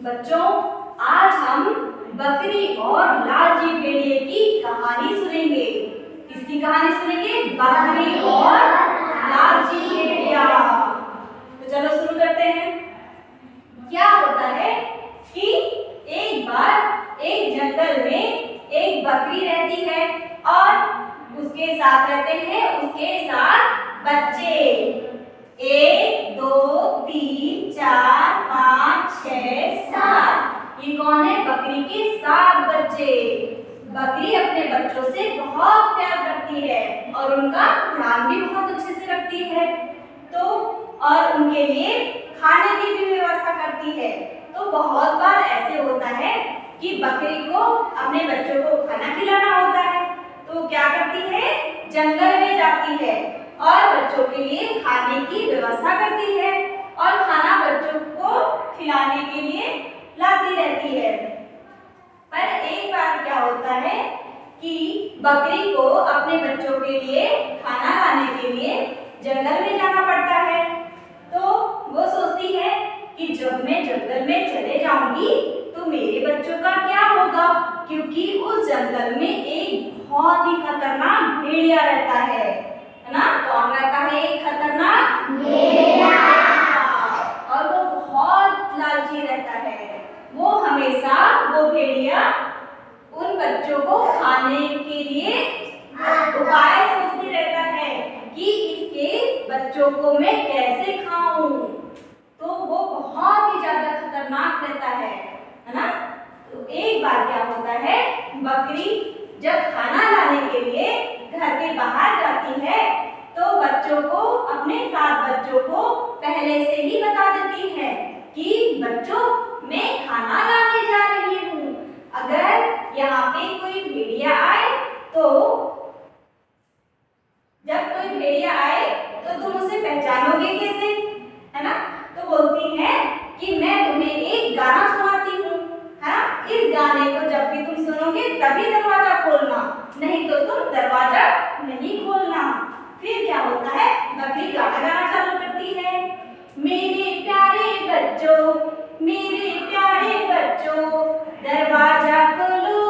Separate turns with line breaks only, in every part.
बच्चों, आज हम बकरी और लालजी भेड़िए की कहानी सुनेंगे। किसकी कहानी सुनेंगे? बकरी और लालजी भेड़िया। तो चलो शुरू करते हैं। क्या होता है कि एक बार एक जंगल में एक बकरी रहती है और उसके साथ रहते हैं उसके 7 बच्चे। 1 2 3 4 5 6 7। ये कौन है? बकरी के 7 बच्चे। बकरी अपने बच्चों से बहुत प्यार करती है और उनका ध्यान भी बहुत अच्छे से रखती है। तो और उनके लिए खाने की भी व्यवस्था करती है। तो बहुत बार ऐसे होता है कि बकरी को अपने बच्चों को खाना खिलाना होता है, तो क्या करती है? जंगल में जाती है और बच्चों के लिए खाने की व्यवस्था करती है और खाना बच्चों को खिलाने के लिए लाती रहती है। पर एक बार क्या होता है कि बकरी को अपने बच्चों के लिए खाना लाने के लिए जंगल में जाना पड़ता है। तो वो सोचती है कि जब मैं जंगल में चले जाऊंगी तो मेरे बच्चों का क्या होगा, क्योंकि उस जंगल में एक बहुत ही खतरनाक भेड़िया रहता है ना? कौन रहता है? एक खतरनाक भेड़िया। और वो बहुत लालची रहता है। वो हमेशा वो भेड़िया उन बच्चों को खाने के लिए उपाय सोचते रहता है कि इसके बच्चों को मैं कैसे खाऊं। तो वो बहुत ही ज्यादा खतरनाक रहता है ना? तो एक बार क्या होता है, बकरी जब खाना लाने के लिए घर के बाहर जाती है तो बच्चों को, अपने 7 बच्चों को पहले से ही बता देती है कि बच्चों, मैं खाना लाने जा रही हूँ। अगर यहाँ पे कोई भेड़िया आए तो जब कोई भेड़िया आए तो तुम उसे पहचानोगे कैसे, है ना? तो बोलती है कि मैं तुम्हें एक गाना सुनाती हूँ, है ना? इस गाने को जब भी तुम सुनोगे तभी दरवाजा खोलना, नहीं तो तुम दरवाजा नहीं खोलना। फिर क्या होता है, बकरी गाना गाना चालू करती है। मेरे प्यारे बच्चों, मेरे प्यारे बच्चों, दरवाजा खोलो,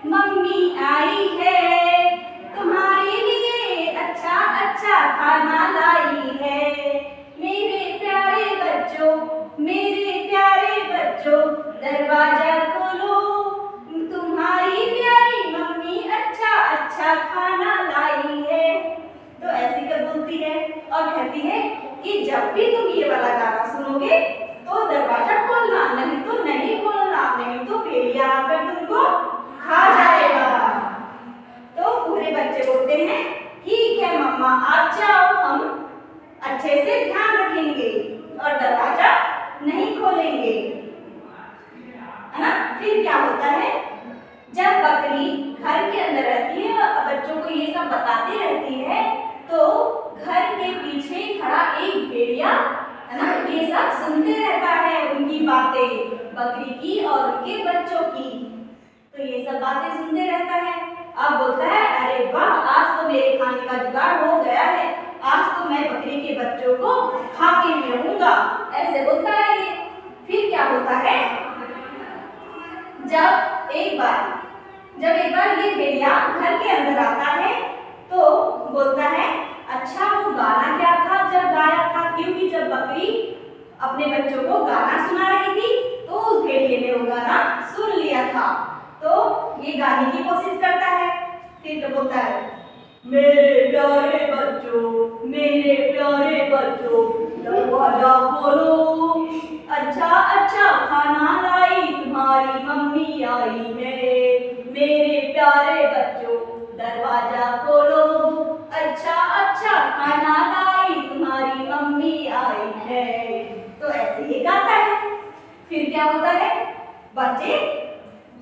मम्मी आई है, तुम्हारे लिए अच्छा अच्छा खाना लाई है। मेरे प्यारे बच्चों, मेरे प्यारे बच्चों, दरवाजा खोलो, तुम्हारी प्यारी मम्मी अच्छा अच्छा खाना लाई है। तो ऐसी कर बोलती है और कहती है कि जब भी तुम ये वाला गाना सुनोगे तो दरवाजा खोलना, नहीं तो नहीं खोलना, नहीं तो भेड़िया आकर तुमको खा जाएगा। तो पूरे बच्चे बोलते हैं ठीक है मम्मा, आप जाओ, हम अच्छे से ध्यान रखेंगे और दरवाजा नहीं खोलेंगे, है ना? फिर क्या होता है, जब बकरी घर के अंदर रहती है और बच्चों को ये सब बताती रहती है तो घर के पीछे खड़ा एक भेड़िया, है ना, ये सब सुनते रहता है उनकी बातें, बकरी की और उनके बच्चों की। तो ये सब बातें सुनते रहता है। अब बोलता है अरे वाह, आज तो मेरे खाने का जुगाड़ हो गया है, आज तो मैं बकरी के बच्चों को खा के ही रहूंगा, ऐसे बोलता है ये। फिर क्या होता है, जब एक बार ये भेड़िया घर के अंदर आता है तो बोलता है अच्छा वो गाना क्या था जब गाया था, क्योंकि जब बकरी अपने बच्चों को गाना सुना रही थी तो उस भेड़िए ने वो गाना सुन लिया था। तो ये गाने की कोशिश करता है। फिर तो बोलता है मेरे प्यारे बच्चों, मेरे प्यारे बच्चों, दरवाजा खोलो, अच्छा अच्छा खाना लाई, तुम्हारी मम्मी आई है। मेरे प्यारे बच्चों, दरवाजा खोलो, अच्छा अच्छा खाना लाई, तुम्हारी मम्मी आई है। तो ऐसे ही गाता है। फिर क्या होता है, बच्चे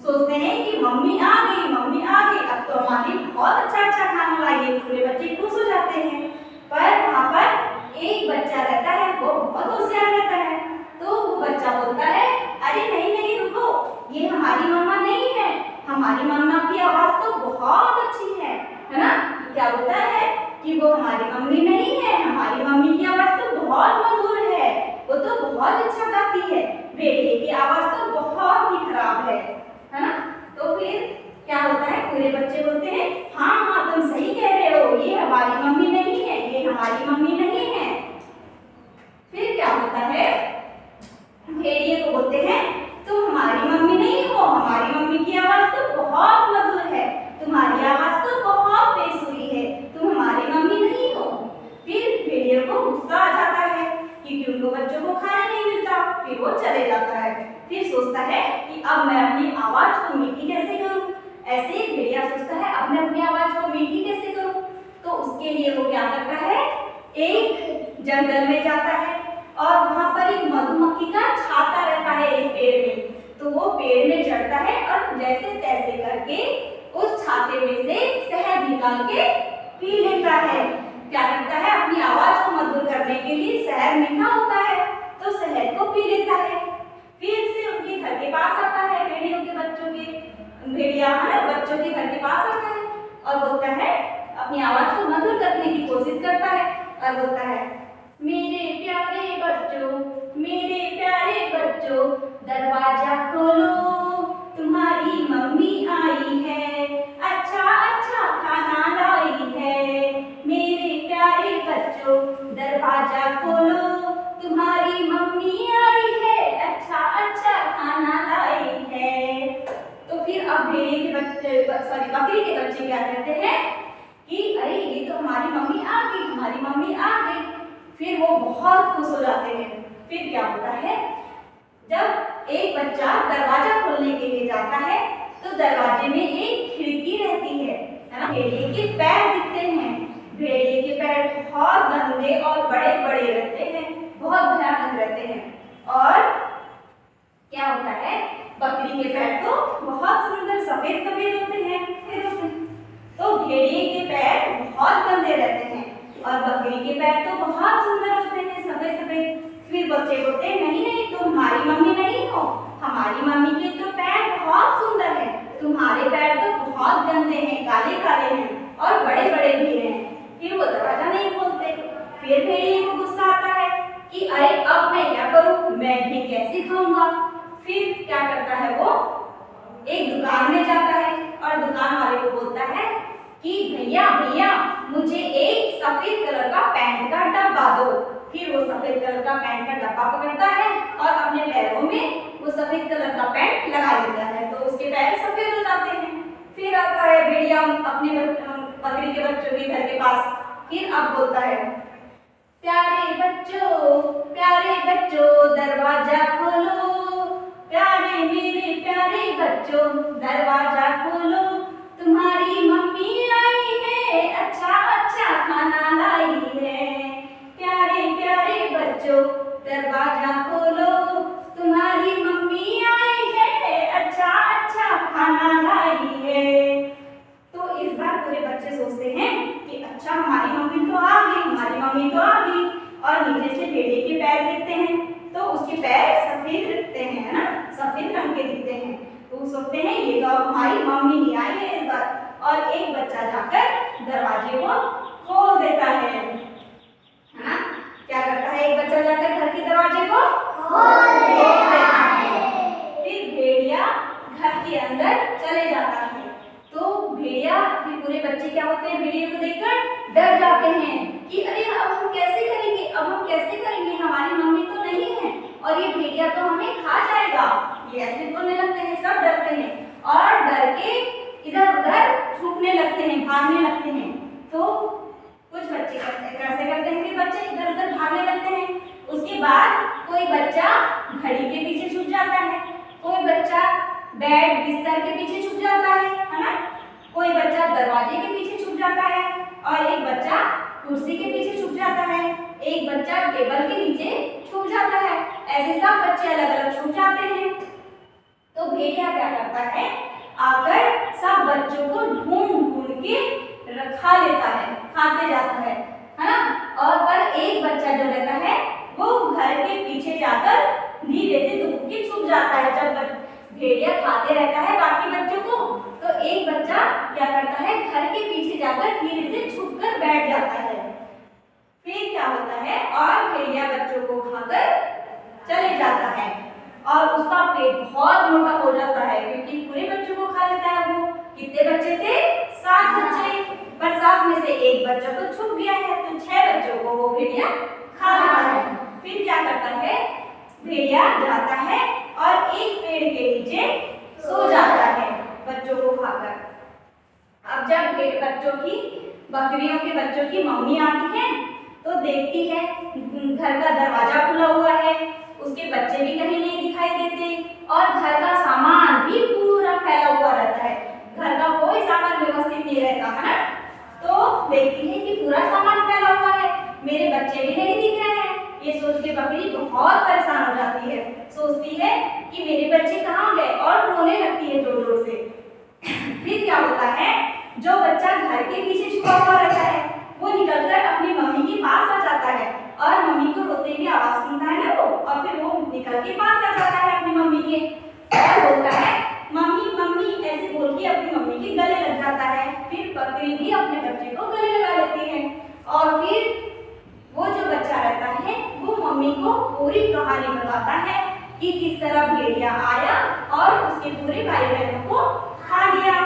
सोचते हैं कि मम्मी आ गई, मम्मी आ गई, अब तो हमारी बहुत अच्छा अच्छा खाना लाएगी। पूरे बच्चे खुश हो जाते हैं। पर वहाँ पर एक बच्चा रहता है, वो बहुत होशियार रहता है। तो वो बच्चा बोलता है अरे नहीं नहीं रुको, ये हमारी मम्मा नहीं है, हमारी मम्मा की आवाज तो बहुत अच्छी है ना? क्या बोलता है कि वो हमारी मम्मी नहीं है, हमारी मम्मी की आवाज तो बहुत मधुर है, वो तो बहुत अच्छा गाती है, भेड़िए की आवाज तो है ना। तो फिर क्या होता है, पूरे बच्चे बोलते हैं हाँ हाँ तुम सही कह रहे हो, ये हमारी मम्मी नहीं है, ये हमारी मम्मी नहीं है। फिर क्या होता है, भेड़िए को बोलते हैं तुम हमारी मम्मी नहीं हो, हमारी मम्मी की आवाज तो बहुत मधुर है, तुम्हारी आवाज तो बहुत बेसुरी है, तुम हमारी मम्मी नहीं हो। फिर भेड़िए को गुस्सा आ जाता है क्योंकि उनको बच्चों को खाना नहीं मिलता। फिर वो चले जाता है। फिर सोचता है कि अब मैं अपनी आवाज को मीठी कैसे करूं। ऐसे ही भेड़िया सोचता है अब मैं अपनी आवाज को मीठी कैसे करूं। तो उसके लिए वो क्या करता है, एक जंगल में जाता है और वहां पर एक मधुमक्खी का छाता रहता है एक पेड़ में। तो वो पेड़ में चढ़ता है और जैसे तैसे करके उस छाते में से शहद निकाल के पी लेता है। क्या करता है, अपनी आवाज को मधुर करने के लिए, शहद मीठा होता है तो शहद को पी लेता है। फिर से उनके घर के पास आता है, भेड़ियों के बच्चों के, भेड़िया बच्चों के घर के पास आता है और बोलता है, अपनी आवाज को मधुर करने की कोशिश करता है और बोलता है मेरे प्यारे बच्चों, मेरे प्यारे बच्चों, दरवाजा खोलो, तुम्हारी मम्मी आई है, अच्छा अच्छा खाना लाई है। मेरे प्यारे बच्चों, दरवाजा खोलो, तुम्हारी मम्मी आई है, अच्छा अच्छा खाना लाई है। तो फिर अब भेड़िए के बच्चे, सॉरी बकरी के बच्चे क्या कहते हैं कि अरे ये तो हमारी मम्मी आ गई, हमारी मम्मी आ गई। फिर वो बहुत खुश हो जाते हैं। फिर क्या होता है, जब एक बच्चा दरवाजा खोलने के लिए जाता है तो दरवाजे में एक खिड़की रहती है ना। भेड़िए के पैर दिखते हैं। भेड़िए के पैर बहुत गंदे और बड़े बड़े रहते हैं, बहुत भयानक रहते हैं। और क्या होता है, बकरी के पैर तो बहुत सुंदर सफेद सफेद होते हैं। तो भेड़िए के पैर बहुत गंदे रहते हैं और बकरी के पैर तो बहुत सुंदर होते हैं, सफेद सफेद। फिर बच्चे बोलते हैं नहीं नहीं तुम हमारी मम्मी नहीं हो, हमारी मम्मी के तो पैर बहुत सुंदर है, तुम्हारे पैर तो बहुत गंदे हैं, काले काले हैं और बड़े बड़े भी हैं। फिर वो दरवाजा नहीं खोलते। फिर भेड़िए को गुस्सा आता है कि अरे अब मैं क्या करूं, मैं भी कैसे खाऊंगा। फिर क्या करता है, वो एक दुकान में जाता है और दुकान वाले को बोलता है कि भैया भैया मुझे एक सफेद कलर का पैंट का डब्बा दो। फिर वो सफेद कलर का पैंट का डब्बा पकड़ता है और अपने पैरों में वो सफेद कलर का पैंट लगा देता है तो उसके पैर सफेद हो जाते हैं। फिर आता है भेड़िया अपने बकरी के बच्चों के घर के पास। फिर अब बोलता है प्यारे बच्चों दरवाजा खोलो, प्यारे मेरे प्यारे बच्चों दरवाजा खोलो, तुम्हारी मम्मी आई है, अच्छा अच्छा खाना लाई है। प्यारे प्यारे बच्चों दरवाजा खोलो, तुम्हारी मम्मी आई है, अच्छा अच्छा खाना लाई है। तो इस बार पूरे बच्चे सोचते हैं कि अच्छा हमारी मम्मी तो आ गई, हमारी मम्मी तो आ गई। और नीचे से भेड़िए के पैर देखते हैं तो उसके पैर सफेद दिखते हैं, है ना, सफेद रंग के दिखते हैं। तो सोचते हैं ये तो हमारी मम्मी ही आई है इस बार। और एक बच्चा जाकर दरवाजे को खोल देता है ना। क्या करता है, एक बच्चा जाकर घर के दरवाजे को खोल देता है। फिर भेड़िया घर के अंदर चले जाता है। तो भेड़िया, फिर पूरे बच्चे क्या होते हैं, भेड़िए को देखकर डर जाते हैं कि अरे अब हम कैसे करेंगे, अब हम कैसे करेंगे, हमारी मम्मी तो नहीं है और ये भेड़िया तो हमें खा जाएगा। ये ऐसे बोलने लगते हैं, सब डरते हैं और डर के इधर उधर छुपने लगते हैं, भागने लगते हैं। तो कुछ बच्चे कैसे करते हैं कि बच्चे इधर उधर भागने लगते हैं। उसके बाद कोई बच्चा घड़ी के पीछे छुप जाता है, कोई बच्चा बेड बिस्तर के पीछे छुप जाता है ना, कोई बच्चा दरवाजे के पीछे छुप जाता है और एक बच्चा कुर्सी के पीछे छुप जाता है, एक बच्चा टेबल के नीचे छुप जाता है। ऐसे सब बच्चे अलग अलग छुप जाते हैं। तो भेड़िया क्या करता है, आकर सब बच्चों को ढूंढ ढूंढ के खा लेता है, खाते जाता है ना। और पर एक बच्चा जो रहता है वो घर के पीछे जाकर धीरे से दुख के छुप जाता है। जब भेड़िया खाते रहता है बाकी बच्चों को तो एक बच्चा क्या करता है, घर के पीछे जाकर धीरे से छुपकर बैठ जाता है। फिर क्या होता है, और भेड़िया बच्चों को खाकर चले जाता है और उसका पेट बहुत मोटा हो जाता है, बच्चों की मम्मी आती है तो देखती है घर का दरवाजा खुला हुआ है, उसके बच्चे भी कहीं नहीं दिखाई देते और घर का सामान भी पूरा फैला हुआ रहता है, घर का कोई सामान व्यवस्थित नहीं रहता है ना। तो देखती है कि पूरा सामान फैला हुआ है, मेरे बच्चे भी नहीं दिख रहे हैं। ये सोच के बकरी बहुत परेशान हो जाती है, सोचती है कि मेरे बच्चे कहाँ गए और रोने लगती है जोर जोर से। फिर क्या होता है, जो बच्चा घर के पीछे छुपा हुआ रहता है वो निकलकर अपनी मम्मी के पास आ जाता है और मम्मी को रोते हुए आवाज सुनता है ना वो, और फिर वो निकल के पास आ जाता है अपनी मम्मी के और बोलता है मम्मी मम्मी ऐसे बोल के अपनी मम्मी के गले लग जाता है। फिर बकरी भी अपने बच्चे को गले लगा लेती है और फिर वो जो बच्चा रहता है वो मम्मी को पूरी कहानी बताता है कि किस तरह भेड़िया आया और उसके पूरे भाई बहनों को खा लिया।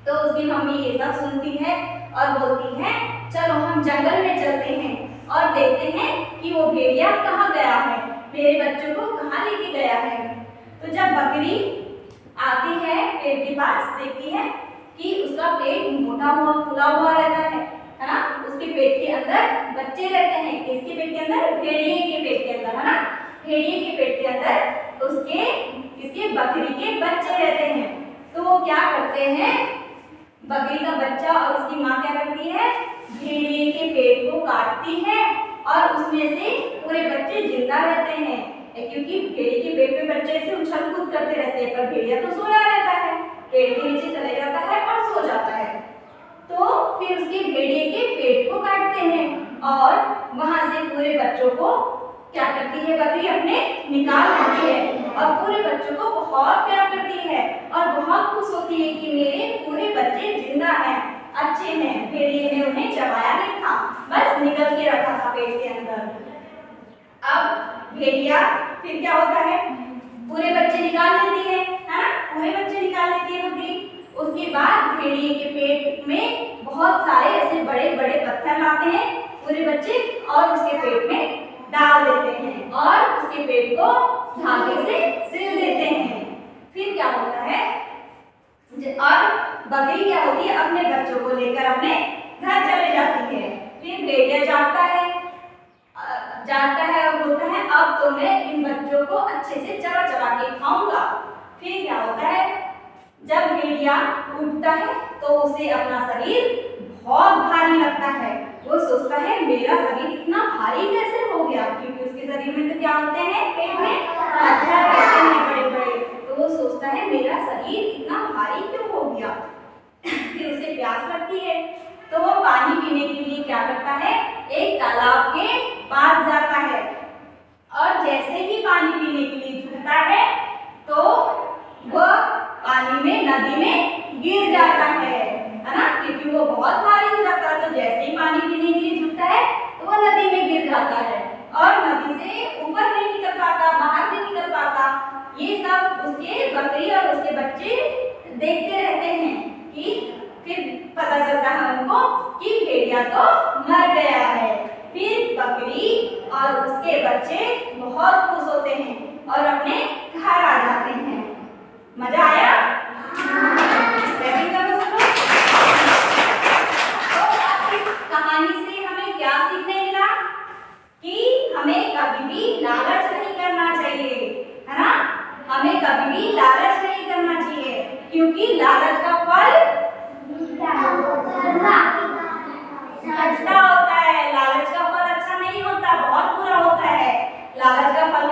तो उसकी मम्मी ये सब सुनती है और बोलती है चलो हम जंगल में चलते हैं और देखते हैं कि वो भेड़िया कहाँ गया है, मेरे बच्चों को कहाँ लेके गया है। तो जब बकरी आती है पेड़ के पास, देखती है कि उसका पेट मोटा हुआ फूला हुआ रहता है ना, उसके पेट के अंदर बच्चे रहते हैं। किसके पेट के अंदर? भेड़िए के पेट के अंदर, है ना। भेड़िए के पेट के अंदर उसके इसके बकरी के बच्चे रहते हैं। तो वो क्या करते हैं, बकरी का बच्चा और उसकी माँ क्या करती है, भेड़िए के पेट को काटती है और उसमें से पूरे बच्चे जिंदा रहते हैं, क्योंकि भेड़िए के पेट में बच्चे से उछल कूद करते रहते हैं, पर भेड़िया तो सोया रहता है, पेड़ के नीचे चले जाता है और सो जाता है। तो फिर उसके भेड़िए के पेट को काटते हैं और वहां से पूरे बच्चों को क्या करती है बकरी, अपने निकाल लेती है और पूरे बच्चों को बहुत प्यार करती है और बहुत खुश होती है कि मेरे पूरे बच्चे जिंदा हैं, अच्छे हैं। भेड़िए ने उन्हें चबाया नहीं था, बस निकल के रखा था पेट के अंदर। अब भेड़िया फिर क्या होता है, पूरे बच्चे निकाल लेती है ना, पूरे बच्चे निकाल लेती है बकरी। उसके बाद भेड़िए के पेट में बहुत सारे ऐसे बड़े बड़े पत्थर लाते हैं पूरे बच्चे और उसके पेट में डाल देते हैं और उसके पेट को धागे से सिल देते हैं। फिर क्या होता है, और बकरी क्या होती है, अपने बच्चों को लेकर अपने घर चले जाती है। फिर भेड़िया जागता है और बोलता है अब तो मैं इन बच्चों को अच्छे से चबा चबा के खाऊंगा। फिर क्या होता है, जब भेड़िया उठता है तो उसे अपना शरीर बहुत भारी लगता है। वो सोचता है मेरा शरीर इतना भारी कैसे हो गया, क्योंकि उसके शरीर में तो क्या होते हैं, पेट में पत्थर रहते हैं बड़े बड़े। तो वो सोचता है मेरा शरीर इतना भारी क्यों हो गया। फिर उसे प्यास लगती है तो वो पानी पीने के लिए क्या करता है, एक तालाब के पास जाता है और जैसे ही पानी पीने के लिए झुकता है तो वह पानी में, नदी में गिर जाता है ना, क्योंकि वो बहुत भारी हो जाता है। तो जैसे ही पानी पीने के लिए झुकता है तो वो नदी में गिर जाता है और नदी से ऊपर नहीं निकल पाता, बाहर नहीं निकल पाता। ये सब उसके बकरी और उसके बच्चे देखते रहते हैं कि फिर पता चलता है उनको कि भेड़िया तो मर गया है। फिर बकरी और उसके बच्चे बहुत खुश होते हैं और अपने घर आ जाते हैं। मजा आया? तो इस कहानी से हमें क्या सीखने मिला कि हमें कभी भी लालच नहीं करना चाहिए, है ना। हमें कभी भी लालच नहीं करना चाहिए, क्योंकि लालच का फल अच्छा होता है। लालच का फल अच्छा नहीं होता, बहुत बुरा होता है। लालच का फल